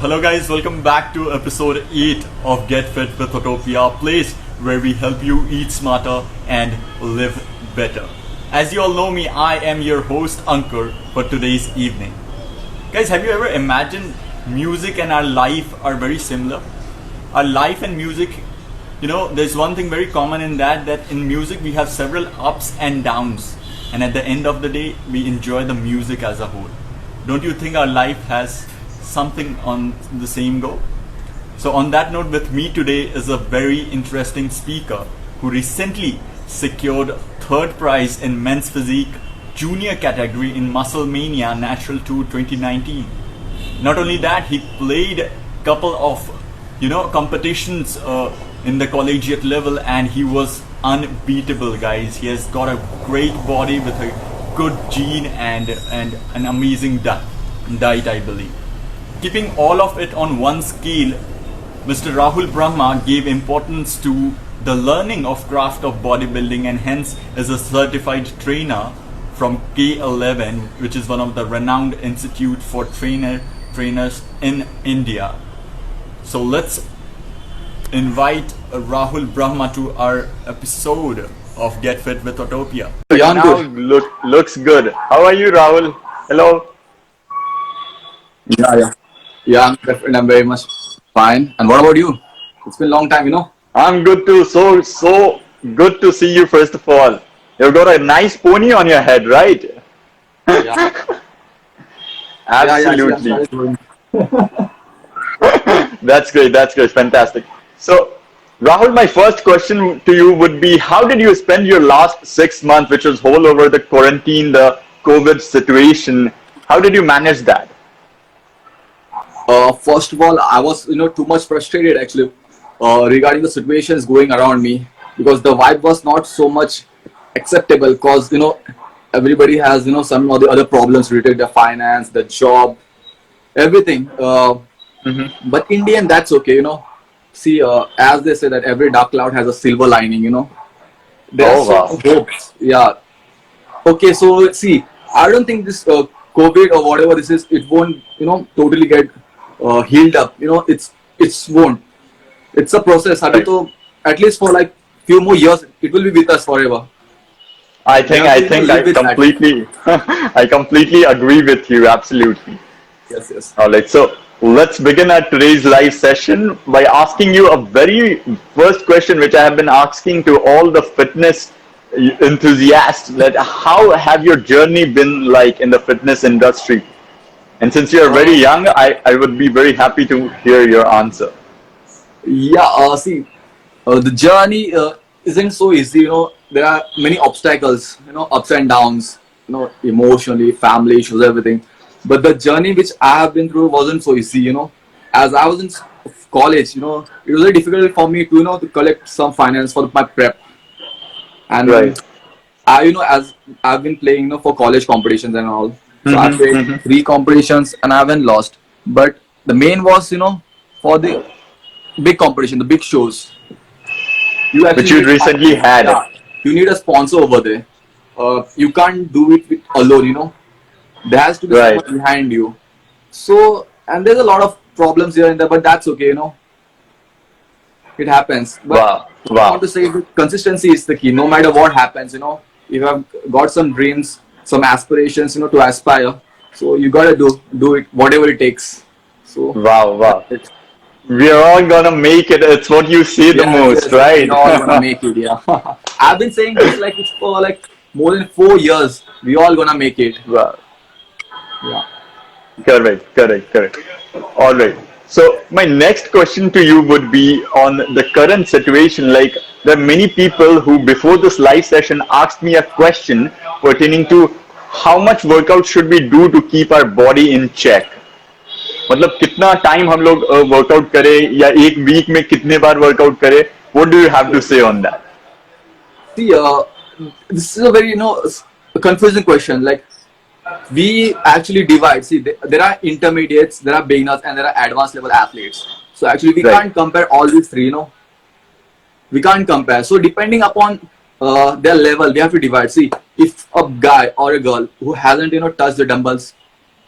Hello guys, welcome back to episode 8 of Get Fit with Utopia, a place where we help you eat smarter and live better. As you all know me, I am your host Ankur for today's evening. Guys, have you ever imagined music and our life are very similar? Our life and music, there's one thing very common in that in music we have several ups and downs, and at the end of the day we enjoy the music as a whole. Don't you think our life has something on the same go? So on that note, with me today is a very interesting speaker who recently secured third prize in men's physique junior category in Muscle Mania Natural Tour 2019. Not only that, he played couple of competitions in the collegiate level, and he was unbeatable, guys. He has got a great body with a good gene and an amazing diet, I believe. Keeping all of it on one scale, Mr. Rahul Brahma gave importance to the learning of craft of bodybuilding, and hence is a certified trainer from K11, which is one of the renowned institute for trainers in India. So let's invite Rahul Brahma to our episode of Get Fit with Utopia. Now looks good. How are you, Rahul? Hello. Yeah, I'm very much fine. And what about you? It's been a long time, I'm good too. So good to see you. First of all, you've got a nice pony on your head, right? Yeah. Absolutely. That's great. Fantastic. So, Rahul, my first question to you would be: how did you spend your last 6 months, which was all over the quarantine, the COVID situation? How did you manage that? First of all, I was, too much frustrated actually regarding the situations going around me, because the vibe was not so much acceptable, because, everybody has, some of the other problems related to their finance, the job, everything. But in the end, that's okay, See, as they say that every dark cloud has a silver lining, There's hopes. Yeah. Okay, so see, I don't think this COVID or whatever this is, it won't, totally get healed up. It's won't. It's a process. Right. So at least for like few more years, it will be with us forever. I completely, I completely agree with you. Absolutely. Yes. All right. So let's begin our today's live session by asking you a very first question, which I have been asking to all the fitness enthusiasts. That how have your journey been like in the fitness industry? And since you're very young, I would be very happy to hear your answer. Yeah. See, the journey isn't so easy. There are many obstacles. Ups and downs. Emotionally, family issues, everything. But the journey which I have been through wasn't so easy. As I was in college, it was very difficult for me to to collect some finance for my prep. And Right. as I've been playing, for college competitions and all. So I played 3 competitions and I haven't lost. But the main was, for the big competition, the big shows. Which you recently had. Yeah, you need a sponsor over there. You can't do it alone, There has to be Right. someone behind you. So, and there's a lot of problems here and there, but that's okay, It happens. But I Wow. want to say that consistency is the key. No matter what happens, you have got some dreams, some aspirations, to aspire. So you gotta do it, whatever it takes. So Wow. We are all gonna make it. It's what you say the most, yes, right? we're all gonna make it. Yeah. I've been saying this like it's for like more than 4 years. We all gonna make it. Wow. Yeah. Correct. All right. So my next question to you would be on the current situation. Like, there are many people who before this live session asked me a question pertaining to how much workout should we do to keep our body in check. मतलब कितना time हम लोग workout करें या एक week में कितने बार workout करें? What do you have to say on that? See, this is a very confusing question. Like, we actually divide. See, there are intermediates, there are beginners, and there are advanced level athletes. So actually, we can't compare all these three. We can't compare. So depending upon their level, we have to divide. See, if a guy or a girl who hasn't touched the dumbbells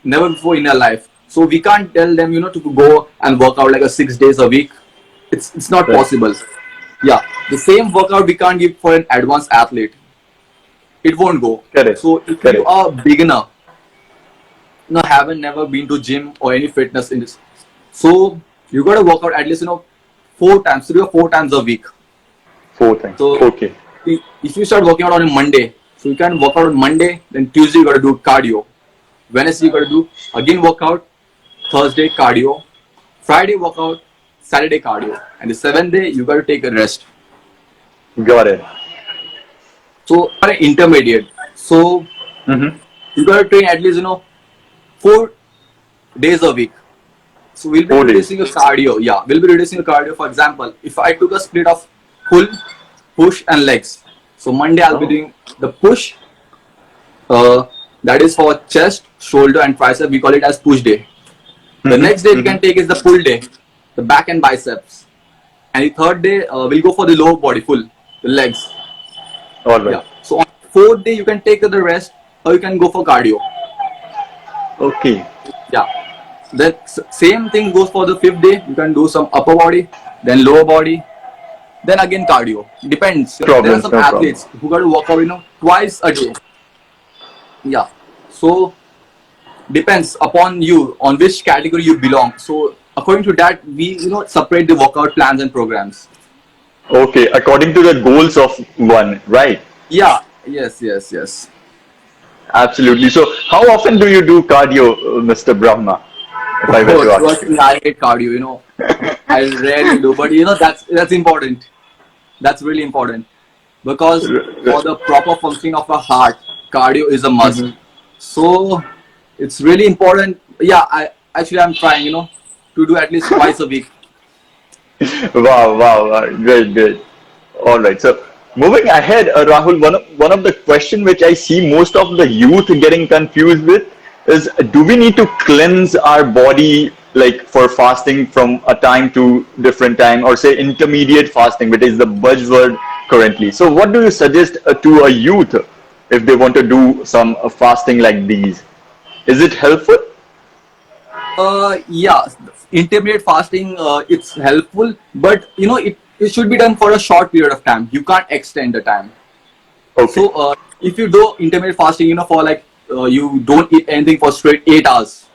never before in their life, So we can't tell them, to go and work out like a 6 days a week. It's not Right. possible. Yeah, the same workout we can't give for an advanced athlete. It won't go. Correct. So if you Correct. are a beginner, haven't never been to gym or any fitness in this, so you gotta work out at least 4 times, 3 or 4 times a week. 4 times. So Okay. if you start working out on a Monday, so you can work out on Monday, then Tuesday you gotta do cardio, Wednesday you gotta do again workout, Thursday cardio, Friday workout, Saturday cardio, and the seventh day you gotta take a rest. Got it. So for an intermediate, so Mm-hmm. you gotta train at least 4 days a week. So we'll be 4 days. reducing your cardio. Yeah, we'll be reducing your cardio. For example, if I took a split of pull, push, and legs. So Monday I'll be Oh. doing the push. That is for chest, shoulder, and tricep. We call it as push day. The next day we can take is the pull day, the back and biceps. And the third day we'll go for the lower body, full, the legs. All right. Yeah. So on the fourth day you can take the rest, or you can go for cardio. Okay. Yeah. The same thing goes for the fifth day. You can do some upper body, then lower body, then again cardio. Depends. There are Problems, some no athletes who got to work out, twice a day. Yeah. So depends upon you on which category you belong. So according to that, we separate the workout plans and programs. Okay. According to the goals of one, right? Yeah. Yes. Absolutely. So, how often do you do cardio, Mr. Brahma? If I were to ask. Trust me, I hate cardio. I rarely do, but that's important. That's really important because for the proper functioning of a heart, cardio is a must. So it's really important. Yeah, I'm trying, to do at least twice a week. Wow. Great. All right. So, moving ahead, Rahul, one of the question which I see most of the youth getting confused with is, do we need to cleanse our body like for fasting from a time to different time, or say intermediate fasting, which is the buzzword currently? So, what do you suggest to a youth if they want to do some fasting like these? Is it helpful? Yeah, intermittent fasting, it's helpful, but it should be done for a short period of time. You can't extend the time. Okay. So if you do intermittent fasting, for like you don't eat anything for straight 8 hours.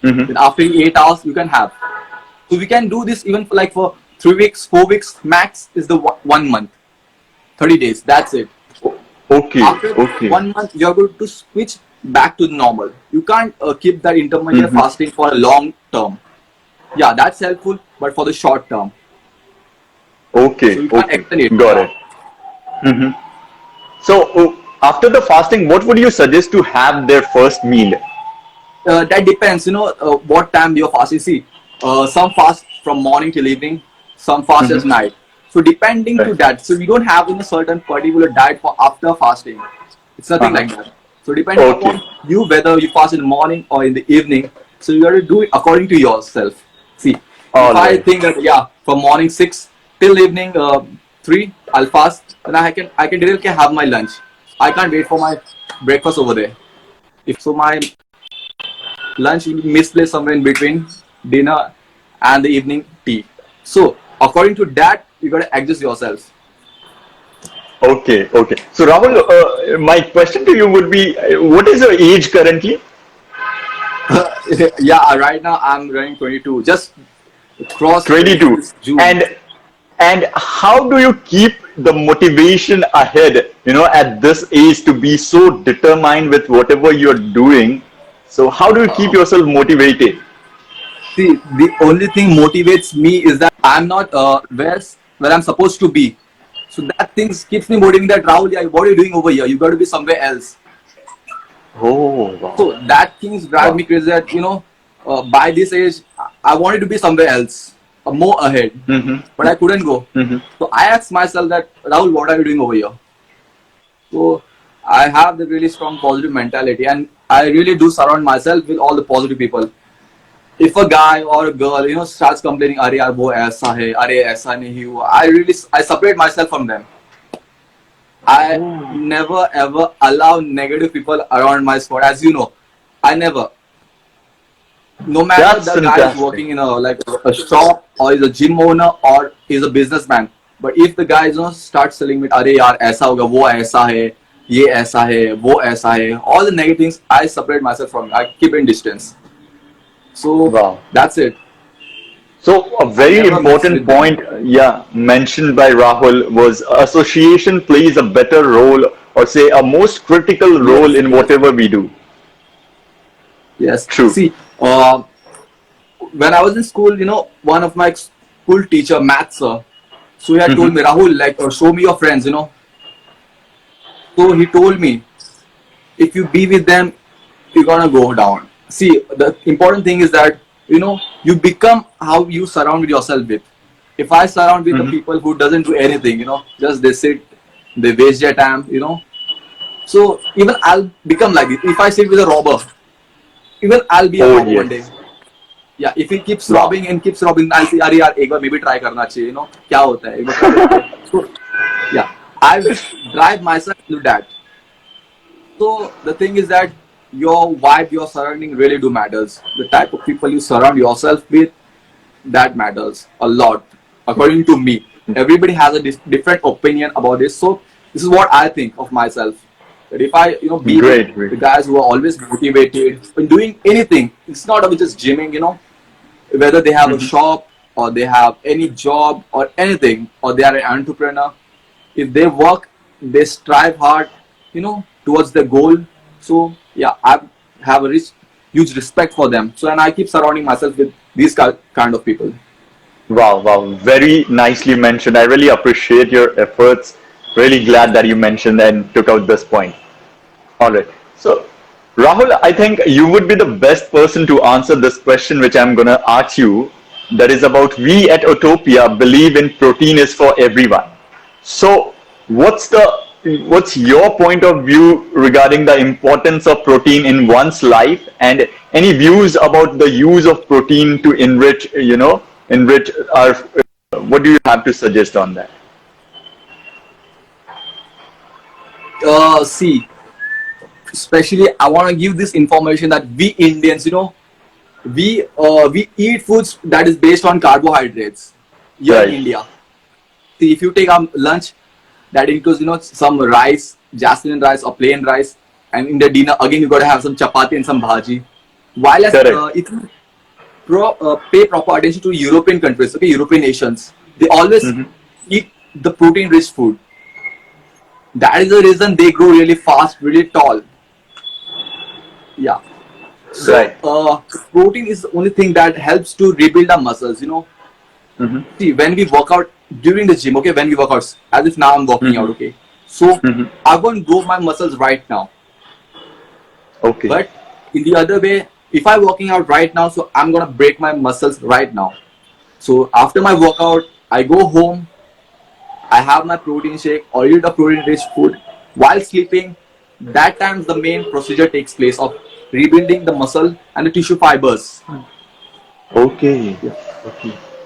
Then after 8 hours you can have. So we can do this even for 3 weeks, 4 weeks max is the 1 month, 30 days. That's it. Okay. After 1 month you are going to switch back to normal. You can't keep that intermittent fasting for a long term. Yeah, that's helpful, but for the short term. Okay. So you can't extend it. Got it. So, after the fasting, what would you suggest to have their first meal? That depends, what time you're fasting. See, some fast from morning till evening, some fast at night. So depending to Right. that, so we don't have a certain particular diet for after fasting. It's nothing like that. So depending Okay. upon you, whether you fast in the morning or in the evening, so you got to do it according to yourself. See, All if I right. think that from morning 6 till evening 3, I'll fast, and I can directly have my lunch. I can't wait for my breakfast over there. If so, my lunch will be misplaced somewhere in between dinner and the evening tea. So according to that, you gotta adjust yourself. Okay. So, Rahul, my question to you would be, what is your age currently? Yeah, right now I'm running 22. Just cross 22. this June. And how do you keep the motivation ahead, at this age to be so determined with whatever you're doing? So, how do you keep yourself motivated? See, the only thing motivates me is that I'm not where I'm supposed to be. So that thing keeps me motivating that Rahul, yeah, what are you doing over here? You got to be somewhere else. Oh, wow. So that things drive me crazy that, by this age, I wanted to be somewhere else, more ahead, but I couldn't go. So I asked myself that, Rahul, what are you doing over here? So I have the really strong positive mentality, and I really do surround myself with all the positive people. If a guy or a girl, starts complaining, "Arey yaar, wo aisa hai, arey aisa nahi hua," I separate myself from them. I never ever allow negative people around my squad. As you know, I never. No matter That's the guy is fantastic. working in a shop or is a gym owner or is a businessman, but if the guys start selling me, अरे यार ऐसा होगा, वो ऐसा है, ये ऐसा है, वो ऐसा है, all the negative things, I separate myself from it. I keep in distance. So Wow. that's it. So a I very never mix important with them. point, yeah, mentioned by Rahul was association plays a better role, or say a most critical role Yes, in yes, whatever we do. yes. True. See, when I was in school, one of my school teacher, maths sir, so he had told me, Rahul, like, show me your friends, So he told me, if you be with them, you're gonna go down. See, the important thing is that you become how you surround yourself with. If I surround with the people who doesn't do anything, just they sit, they waste their time, So even I'll become like it. If I sit with a robber, even I'll be a Oh robber one day. yes. Yeah, if he keeps Wow. robbing and keeps robbing, I'll say, अरे यार एक बार maybe try करना चाहिए, क्या होता है, एक बार try करते हैं. So yeah, I drive myself to that. So the thing is that your vibe, your surrounding really do matters. The type of people you surround yourself with, that matters a lot, according to me. Everybody has a different opinion about this. So this is what I think of myself. That if I, be with Great, the great. guys who are always motivated in doing anything, it's not about just gymming, whether they have a shop or they have any job or anything, or they are an entrepreneur. If they work, they strive hard, towards the goal. So yeah, I have a huge respect for them. So and I keep surrounding myself with these kind of people. Wow, wow. Very nicely mentioned. I really appreciate your efforts. Really glad that you mentioned and took out this point. All right. So, Rahul, I think you would be the best person to answer this question, which I'm going to ask you. That is about we at Utopia believe in protein is for everyone. So, what's your point of view regarding the importance of protein in one's life, and any views about the use of protein to enrich our? What do you have to suggest on that? See, especially I want to give this information that we Indians, we eat foods that is based on carbohydrates here Right. in India. See, if you take lunch, that includes some rice, jasmine rice or plain rice, and in the dinner again you got to have some chapati and some bhaji. While as Correct. if you pay proper attention to European countries, okay, European nations, they always eat the protein-rich food. That is the reason they grow really fast, really tall. Yeah. So Right. protein is the only thing that helps to rebuild our muscles. See, when we work out during the gym, okay, when we work out, as if now I'm working out, okay. So I won't grow my muscles right now. Okay. But in the other way, if I'm working out right now, so I'm gonna break my muscles right now. So after my workout, I go home, I have my protein shake or eat a protein-rich food while sleeping. That times the main procedure takes place of rebuilding the muscle and the tissue fibers. Okay.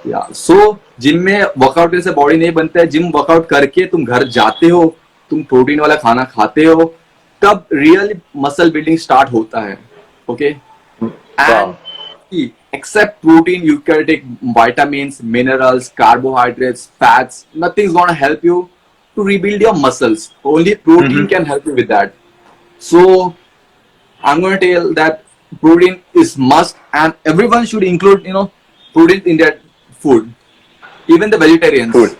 या सो gym में workout से body नहीं बनता है. Gym workout करके तुम घर जाते हो, तुम प्रोटीन वाला खाना खाते हो, तब रियल मसल बिल्डिंग स्टार्ट होता है. Okay, and except protein you can take vitamins, minerals, carbohydrates, fats. Nothing is going to help you to rebuild your muscles. Only protein can help you with that. So I'm going to tell that protein is must, and everyone should include protein in their food. Even the vegetarians. Food.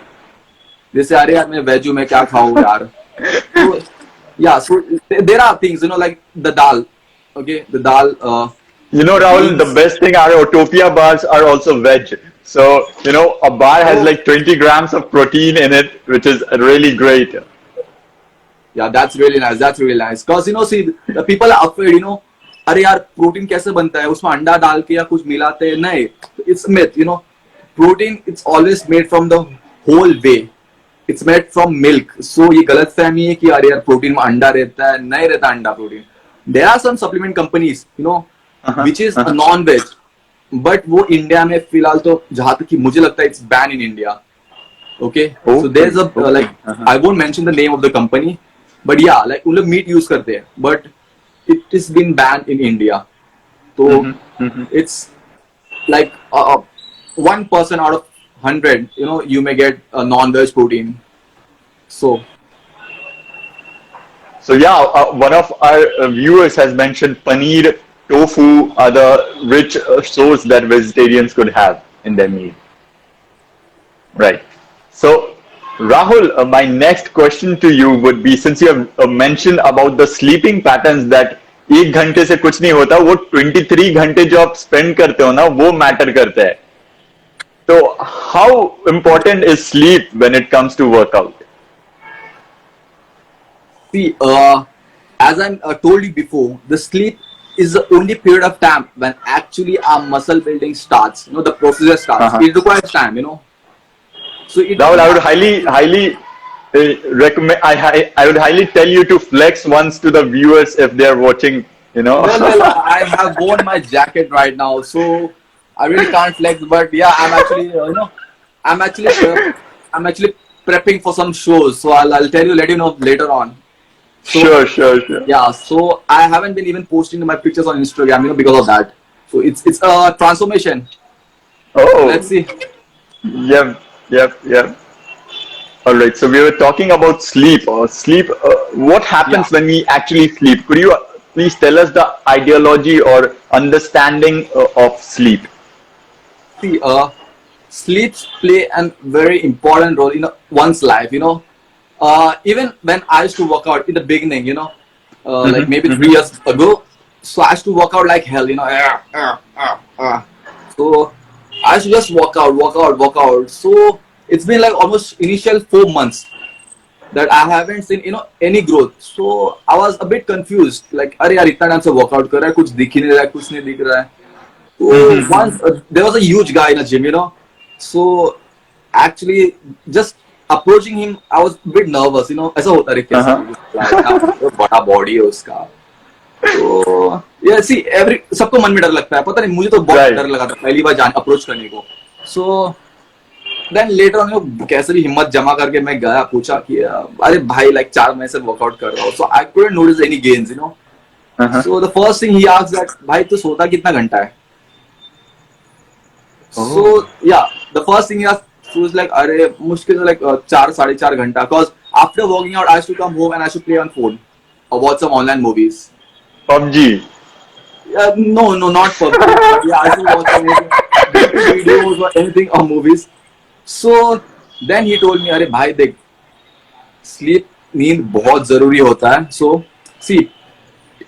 जैसे अरे यार मैं veg हूँ, मैं क्या खाऊँ यार. So yeah, so there are things like the dal. Okay, the dal. Rahul, the best thing our Utopia bars are also veg. So, a bar has like 20 grams of protein in it, which is really great. Yeah, that's really nice. That's really nice. Because see, the people are afraid. अरे यार protein कैसे बनता है, उसमें अंडा डाल के या कुछ मिलाते हैं. नहीं, it's myth. Protein it's always made from the whole way. It's made from milk. So ये गलत फहमी है कि अरे यार प्रोटीन में अंडा रहता है. नहीं रहता अंडा protein. There are some supplement companies, which is a non-veg, but वो इंडिया में फिलहाल तो जहां तक कि मुझे लगता है it's banned in India. Okay, so there's a I won't mention the name of the company, but yeah, like उन लोग मीट यूज करते हैं, but it is been banned in India. So it's like 1% out of 100, you may get a non-veg protein. So yeah, one of our viewers has mentioned paneer, tofu are the rich source that vegetarians could have in their meal. Right. So, Rahul, my next question to you would be, since you have mentioned about the sleeping patterns that 1 घंटे से कुछ नहीं होता, वो 23 घंटे जो आप spend करते हो ना, वो matter करता है. So, how important is sleep when it comes to workout? see, as I told you before, the sleep is the only period of time when actually our muscle building starts. The procedure starts. It requires time. So Rahul, I would highly recommend. I would highly tell you to flex once to the viewers if they are watching. Well, I have worn my jacket right now, so I really can't flex. But yeah, I'm actually, I'm actually prepping for some shows. So I'll let you know later on. So, Sure. yeah, so I haven't been even posting my pictures on Instagram, because of that. So it's a transformation. Oh, Let's see. Yep. All right. So we were talking about sleep. What happens when we actually sleep? Could you please tell us the ideology or understanding of sleep? See, sleeps play a very important role in one's life. Even when I used to work out in the beginning, like maybe 3 years ago, so I used to work out like hell, So I used to just work out. So it's been like almost initial 4 months that I haven't seen, any growth. So I was a bit confused, like, अरे यार इतना time से workout कर रहा है, कुछ दिख ही नहीं रहा है, कुछ नहीं दिख रहा है. So once there was a huge guy in a gym, So actually just approaching him, I was a bit nervous, ऐसा होता है कैसे बड़ा body है उसका. तो yeah, see, सबको मन में डर लगता है, पता नहीं, मुझे तो बहुत डर लगा था पहली बार अप्रोच करने को. So then later on, कैसे भी हिम्मत जमा करके मैं गया, पूछा कि अरे भाई, like 4 महीने से वर्कआउट कर रहा हूँ. So I couldn't notice any gains, So the first thing he asked that, भाई तू सोता कितना घंटा है? So yeah, the first thing he asked, he was like, अरे मुश्किल से like 4-4.5 घंटा. Because after working out, I used to come home and I used to play on phone or watch some online movies. PUBG. No, not PUBG. But yeah, I used to watch some videos or anything or movies. So then he told me, अरे भाई देख, sleep, नींद बहुत जरूरी होता है. So see,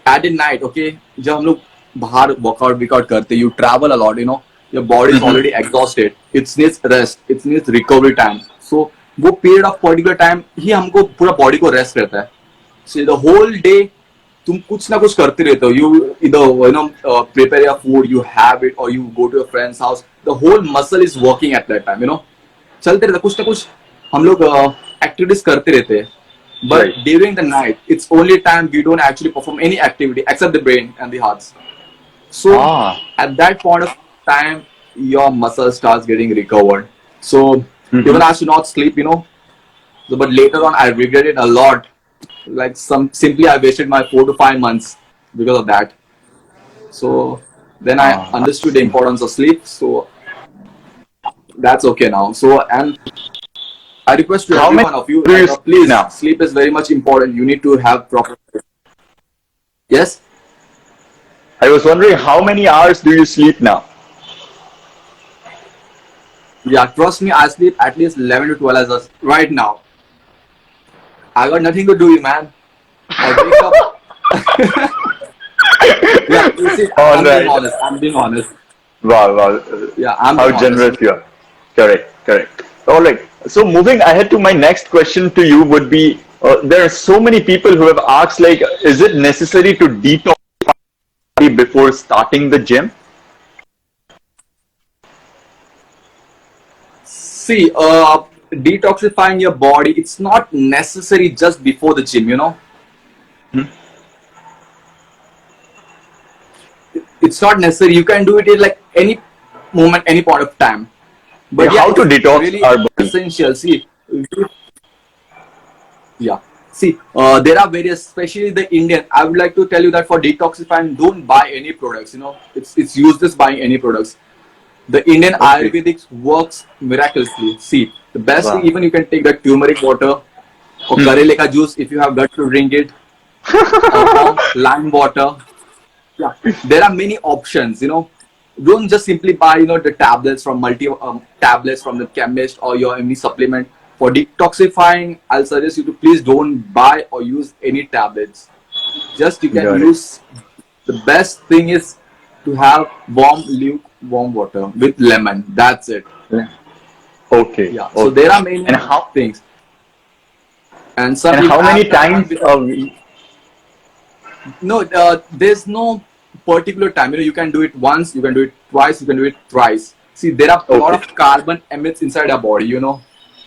at the night, okay, जब हम लोग बाहर workout करते, you travel a lot, your body is already exhausted. It needs rest. It needs recovery time. So वो period of particular time ही हमको पूरा body को rest रहता है. So the whole day तुम कुछ ना कुछ करते रहते हो. You either prepare your food, you have it, or you go to your friend's house. The whole muscle is working at that time. चलते रहते, कुछ ना कुछ हम लोग activities करते रहते हैं. But during the night, it's only time we don't actually perform any activity except the brain and the hearts. So at that point of time, your muscle starts getting recovered. So even I should not sleep, So, but later on, I regretted a lot. Like simply I wasted my 4 to 5 months because of that. So then I understood the importance of sleep. So that's okay now. So, and I request to every one of you, please, sleep is very much important. You need to have proper sleep. Yes? I was wondering, how many hours do you sleep now? Yeah, trust me, I sleep at least 11 to 12 hours right now. I got nothing to do, man. I wake up. Yeah, you see, I'm being honest. Wow. Yeah, how generous you are. Correct. All right. So moving ahead to my next question to you would be, there are so many people who have asked, like, is it necessary to detox before starting the gym? See, detoxifying your body, it's not necessary just before the gym, It's not necessary. You can do it in like any moment, any point of time. But how to detox really our body? Essential. See, yeah. See, there are various, especially the Indian. I would like to tell you that for detoxifying, don't buy any products. It's useless buying any products. The Indian Ayurvedic works miraculously. See, the best thing, even you can take the turmeric water or karele ka juice if you have gut to drink it, or lime water. Yeah, there are many options. Don't just simply buy the tablets from tablets from the chemist or your any supplement. For detoxifying, I'll suggest you to please don't buy or use any tablets. Just you can Got it. use. The best thing is to have lukewarm water with lemon. That's it. Okay. Yeah. So Okay. there are many And how things. And some and people how many have that one times with- No, there's no particular time. You can do it once, you can do it twice, you can do it thrice. See, there are a lot Okay. of carbon emits inside our body.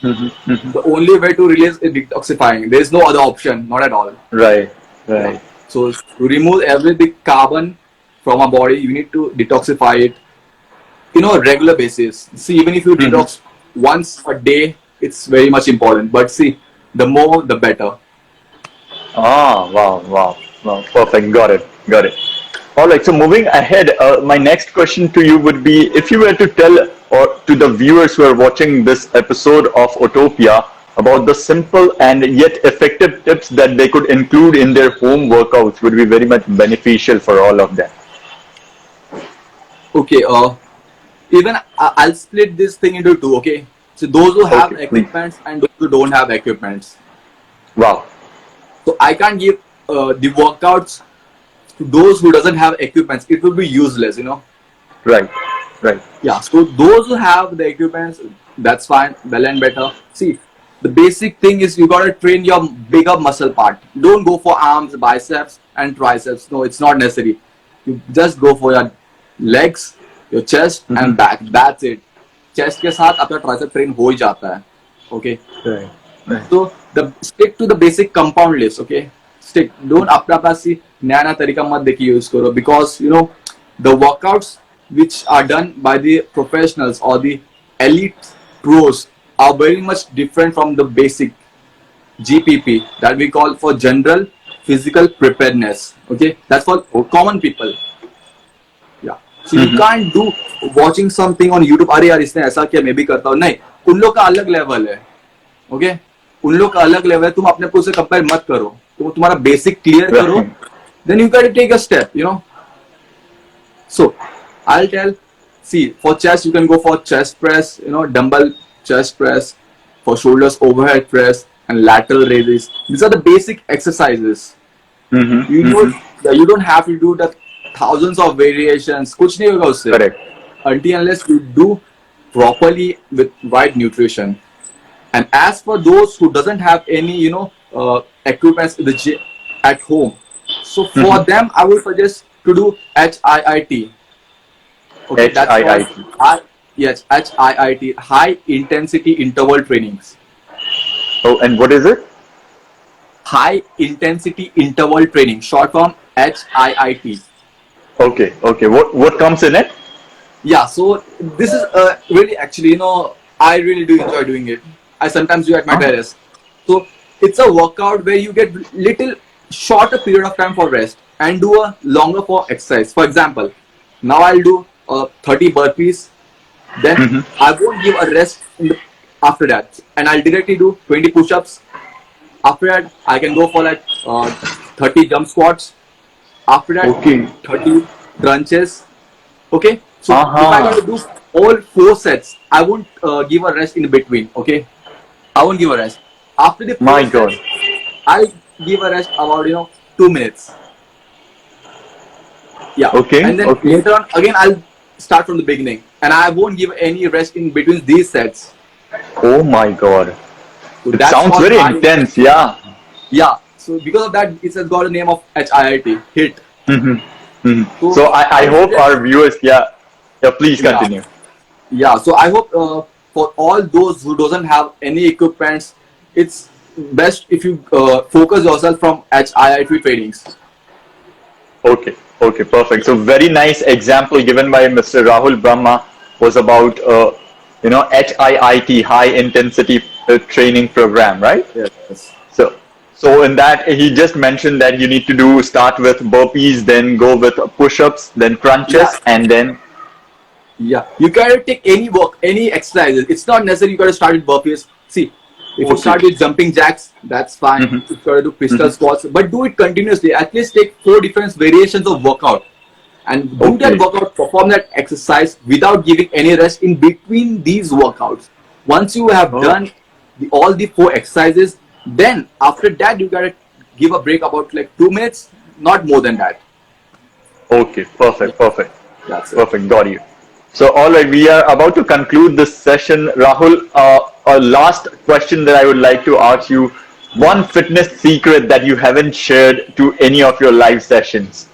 Mhm. The only way to release is detoxifying. There is no other option, not at all. Right. Right. So to remove every big carbon from our body, you need to detoxify it, regular basis. See, even if you detox once a day, it's very much important. But see, the more, the better. Ah, wow. Perfect. Got it. All right. So moving ahead, my next question to you would be: if you were to tell or to the viewers who are watching this episode of Utopia about the simple and yet effective tips that they could include in their home workouts, would be very much beneficial for all of them. Okay. Even I'll split this thing into two. Okay. So those who have Okay, please. equipments and those who don't have equipments. Wow. So I can't give the workouts to those who doesn't have equipments. It will be useless. Right. Yeah, so those who have the equipments, that's fine, well and better. See, the basic thing is you gotta train your bigger muscle part. Don't go for arms, biceps, and triceps. No, it's not necessary. You just go for your legs, your chest, and back. That's it. Chest के साथ आपका tricep train हो ही जाता है. Okay. Right. So stick to the basic compound lifts. Okay. Stick. Don't अपना पासी नया तरीका मत देखिए use करो, because the workouts which are done by the professionals or the elite pros are very much different from the basic GPP that we call for general physical preparedness. Okay, that's for common people. Yeah, so you can't do watching something on YouTube. अरे यार इसने ऐसा किया मैं भी करता हूँ. नहीं, उन लोग का अलग लेवल है. Okay, उन लोग का अलग लेवल है. तुम अपने को उससे कंपेयर मत करो. तुम तुम्हारा बेसिक क्लियर करो. Then you gotta take a step. So I'll tell, see, for chest, you can go for chest press, dumbbell chest press, for shoulders, overhead press, and lateral raises. These are the basic exercises. You don't have to do the thousands of variations. कुछ नहीं होगा उससे. Correct. Until unless you do properly with right nutrition. And as for those who doesn't have any, equipments in the gym at home, so for them, I would suggest to do HIIT. Okay, that's HIIT. Yes, HIIT, high intensity interval trainings. Oh, and what is it? High intensity interval training, short form HIIT. Okay. What comes in it? Yeah, so this is really actually, I really do enjoy doing it. I sometimes do at my terrace. So it's a workout where you get little shorter period of time for rest and do a longer for exercise. For example, now I'll do 30 burpees, then I won't give a rest after that, and I'll directly do 20 push-ups. After that, I can go for like 30 jump squats. After that, Okay. 30 crunches. Okay, so if Uh-huh. I got to do all 4 sets, I won't give a rest in between. Okay, I won't give a rest. After the My 4 God. sets, I'll give a rest about 2 minutes. Yeah. Okay, And then okay. later on, again, I'll start from the beginning, and I won't give any rest in between these sets. Oh my God. So It that's sounds what very I- intense. Yeah. Yeah. So because of that, it has got a name of HIIT, HIT. So I hope our viewers, yeah, please Yeah. continue. Yeah. So I hope for all those who doesn't have any equipments, it's best if you focus yourself from HIIT trainings. Okay, perfect. So very nice example given by Mr. Rahul Brahma was about HIIT, high intensity training program, right? Yes. So So in that, he just mentioned that you need to start with burpees, then go with push-ups, then crunches, Yeah. and then Yeah, you gotta take any work, any exercises. It's not necessary you gotta start with burpees. See, if you start with jumping jacks, that's fine. Mhm. You gotta do pistol squats, but do it continuously. At least take 4 different variations of workout and do that Okay. workout, perform that exercise without giving any rest in between these workouts. Once you have Oh. done all the 4 exercises, then after that you gotta give a break about like 2 minutes, not more than that. Okay, perfect, perfect. That's it. Perfect, got you. So, all right, we are about to conclude this session. Rahul, a last question that I would like to ask you. One fitness secret that you haven't shared to any of your live sessions.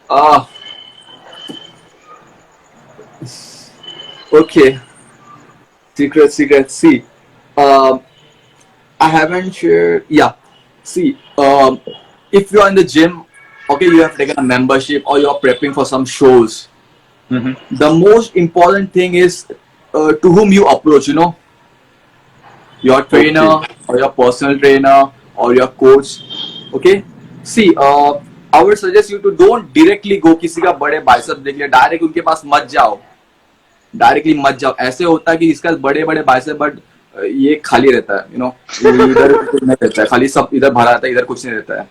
Uh, okay. Secret. See, um, I haven't shared. Yeah. See, if you're in the gym, okay, you have taken a membership or you're prepping for some shows. The most important thing is to whom you approach. You know, your trainer Okay. or your personal trainer or your coach. Okay. See, I would suggest you to don't directly go किसी का बड़े bicep देख लिया direct उनके पास मत जाओ directly मत जाओ ऐसे होता है कि इसका बड़े बड़े बाइसेप बट ये खाली रहता है यू नो इधर कुछ नहीं रहता है खाली सब इधर भरा रहता है इधर कुछ नहीं रहता है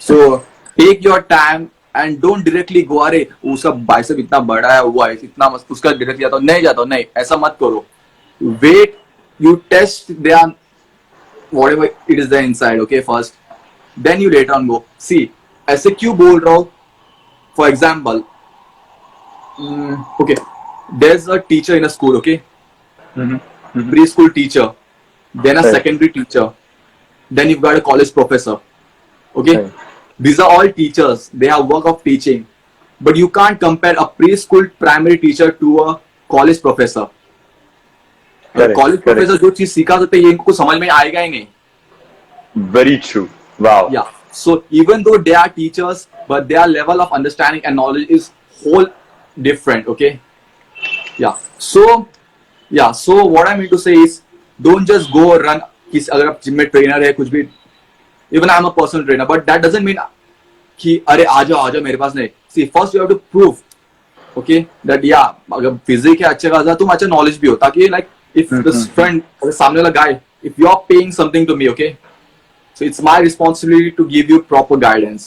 so take your time and don't directly go अरे उसका बाइसेप इतना बड़ा है हुआ है इतना मस्त उसका डायरेक्टली जाता हूँ नहीं ऐसा मत करो wait you test their whatever it is there inside okay first then you later on go see ऐसे क्यों बोल रहा हूँ for example okay there's a teacher in a school okay preschool teacher then a Right. secondary teacher then you've got a college professor okay Right. these are all teachers they have work of teaching but you can't compare a preschool primary teacher to a college professor Correct, college correct. Professor जो चीज सीखा सकते ये इनको समझ में आएगा ही नहीं Very true. Wow. yeah so even though they are teachers but their level of understanding and knowledge is whole different okay so what I mean to say is don't just go run किस अगर आप gym में trainer है कुछ भी even I'm a personal trainer but that doesn't mean कि अरे आ जाओ मेरे पास नहीं see first you have to prove okay that yeah अगर फिजिक है अच्छे खासा तुम अच्छा नॉलेज भी हो ताकि like if this friend or the सामने वाला guy if you're paying something to me okay so it's my responsibility to give you proper guidance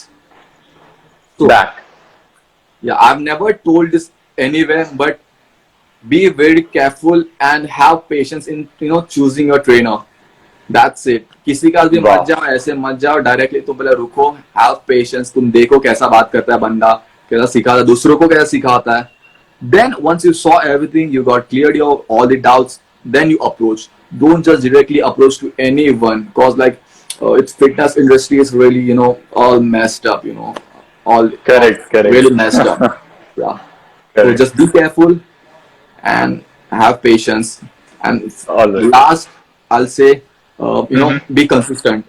so That. yeah I've never told this anywhere but be very careful and have patience in choosing your trainer that's it किसी का भी Wow. मत जाओ ऐसे मत जाओ directly तुम पहले रुको have patience तुम देखो कैसा बात करता है बंदा कैसा सिखाता है दूसरों को कैसा सिखाता है then once you saw everything you got cleared your all the doubts then you approach don't just directly approach to anyone because like its fitness industry is really all messed up all Correct. really messed up yeah so Correct. just be careful and have patience and All right. last I'll say be consistent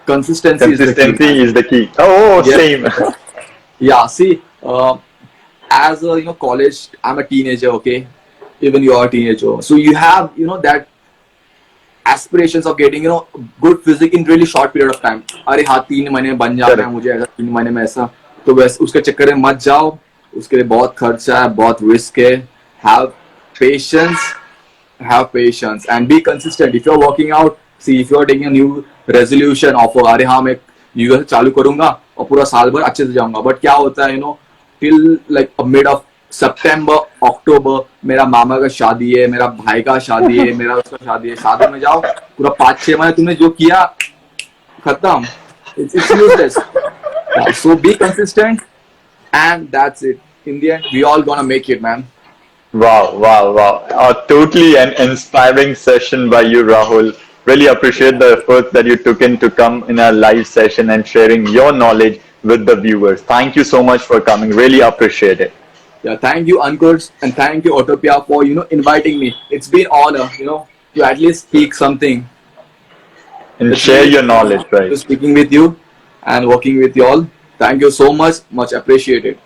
consistency is the key. Consistency is the key. Oh, Yes. same. Yeah, see, as a college, I'm a teenager, okay? Even you are a teenager, so you have that aspirations of getting good physique in really short period of time. अरे हाँ 3 महीने में बन जाना है Correct. मुझे ऐसा 3 महीने में ऐसा तो बस उसके चक्कर में मत जाओ उसके लिए बहुत खर्चा है बहुत रिस्क है have patience and be consistent if you're working out see if you're taking a new resolution of अरे हाँ मैं यूएस चालू करूंगा और पूरा साल भर अच्छे से जाऊंगा बट क्या होता है till like mid of September October मेरा मामा का शादी है मेरा भाई का शादी है मेरा उसका शादी है शादी में जाओ पूरा 5-6 महीने तुमने जो किया खत्म it's useless yeah, so be consistent and that's it in the end we all gonna make it man. Wow. Totally an inspiring session by you, Rahul. Really appreciate the effort that you took in to come in our live session and sharing your knowledge with the viewers. Thank you so much for coming. Really appreciate it. Yeah, thank you, Ankur, and thank you, Autopia, for inviting me. It's been honor, to at least speak something. And It's share really your knowledge, to right? speaking with you and working with you all. Thank you so much appreciated.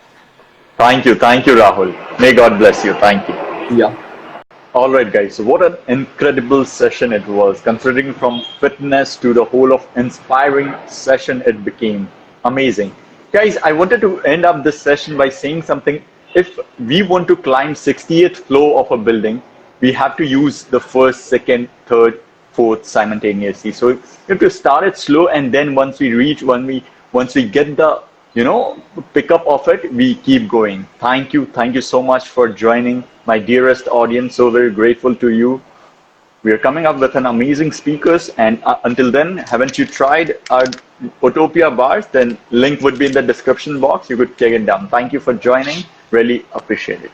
Thank you, Rahul. May God bless you. Thank you. Yeah. All right, guys. So what an incredible session it was, considering from fitness to the whole of inspiring session it became. Amazing. Guys, I wanted to end up this session by saying something. If we want to climb 60th floor of a building, we have to use the first, second, third, fourth simultaneously. So you have to start it slow, and then once we reach, once we get the pick up of it, we keep going. Thank you so much for joining, my dearest audience. So very grateful to you. We are coming up with an amazing speakers, and until then, haven't you tried our Utopia bars? Then link would be in the description box. You could take it down. Thank you for joining. Really appreciate it.